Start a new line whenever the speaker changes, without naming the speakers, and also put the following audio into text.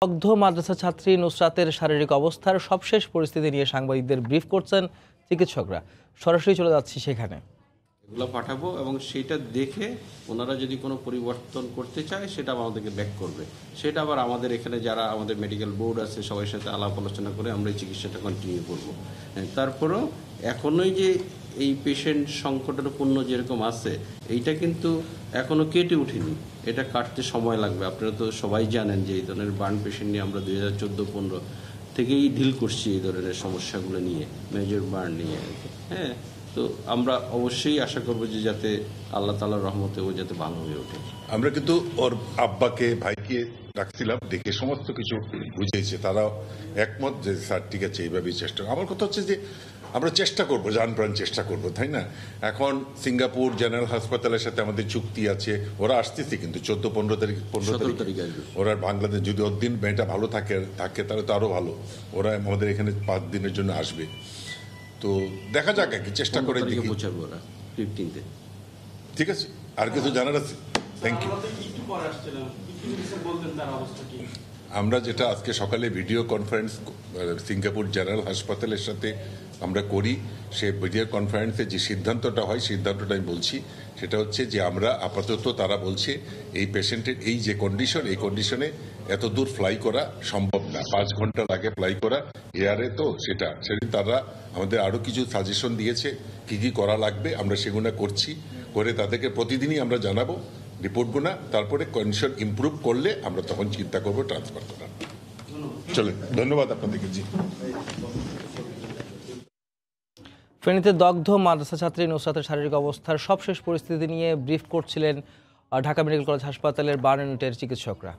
দগ্ধ মাদ্রাসা ছাত্রী নুসরাতের শারীরিক অবস্থার সবশেষ পরিস্থিতি নিয়ে সাংবাদিকদের ব্রিফ করছেন চিকিৎসকরা। সরাসরি চলে যাচ্ছি সেখানে।
এগুলো পাঠাবো এবং সেটা দেখে ওনারা যদি কোনো পরিবর্তন করতে চায় সেটা আমাদেরকে ব্যাক করবে। সেটা আবার আমাদের এখানে যারা আমাদের মেডিকেল বোর্ড আছে সবার সাথে আলাপ আলোচনা করে আমরা এই চিকিৎসাটা কন্টিনিউ করবো। তারপরেও এখনোই যে এই পেশেন্ট সংকটাপূর্ণ যেরকম আছে এইটা কিন্তু এখনও কেটে উঠেনি, এটা কাটতে সময় লাগবে। আপনারা তো সবাই জানেন যে এই ধরনের বার্ন পেশেন্ট নিয়ে আমরা 2014-15 থেকেই ডিল করছি এই ধরনের সমস্যাগুলো নিয়ে, মেজর বার্ন নিয়ে। হ্যাঁ, তো আমরা অবশ্যই আশা করব যে যাতে আল্লাহ তাআলার রহমতে ও যাতে ভালো হয়ে ওঠে।
আমরা কিন্তু ওর আব্বাকে ভাইকে ডাকছিলাম, দেখে সমস্ত কিছু বুঝিয়েছে, তারা একমত যে স্যার ঠিক আছে এইভাবেই চেষ্টা। আমার কথা হচ্ছে যে আমরা চেষ্টা করবো, জান প্রাণ চেষ্টা করবো, তাই না? এখন সিঙ্গাপুর জেনারেল হাসপাতালের সাথে আমাদের চুক্তি আছে, ওরা আসতেছে কিন্তু 14-15 তারিখ ওরা বাংলাদেশ, যদি ওর মেয়েটা ভালো থাকে তাহলে তো আরো ভালো। ওরা আমাদের এখানে 5 দিনের জন্য আসবে, তো দেখা যাক, আর কি চেষ্টা করে দেখি। ঠিক আছে, আর কিছু জানার আছে? Thank you. আমরা যেটা আজকে সকালে ভিডিও কনফারেন্স সিঙ্গাপুর জেনারেল হাসপাতালের সাথে আমরা করি, সে ভিডিও কনফারেন্সে যে সিদ্ধান্তটা হয় সিদ্ধান্তটা আমি বলছি, সেটা হচ্ছে যে আমরা আপাতত, তারা বলছে এই পেশেন্টের এই যে কন্ডিশন, এই কন্ডিশনে এত দূর ফ্লাই করা সম্ভব না, 5 ঘন্টা লাগে ফ্লাই করা এয়ারে। তো সেদিন তারা আমাদের আরো কিছু সাজেশন দিয়েছে কি কি করা লাগবে, আমরা সেগুলো করছি, করে তাদেরকে প্রতিদিনই আমরা জানাবো রিপোর্টগুলো। তারপরে কন্ডিশন ইমপ্রুভ করলে আমরা তখন চিন্তা করবো ট্রান্সফার করার। চলে, ধন্যবাদ আপনাদেরকে। জি,
ফেনীতে দগ্ধ মাদ্রাসা ছাত্রী নুসরাতের শারীরিক অবস্থার সবশেষ পরিস্থিতি নিয়ে ব্রিফ করছিলেন ঢাকা মেডিকেল কলেজ হাসপাতালের বার্ন ইউনিটের চিকিৎসকরা।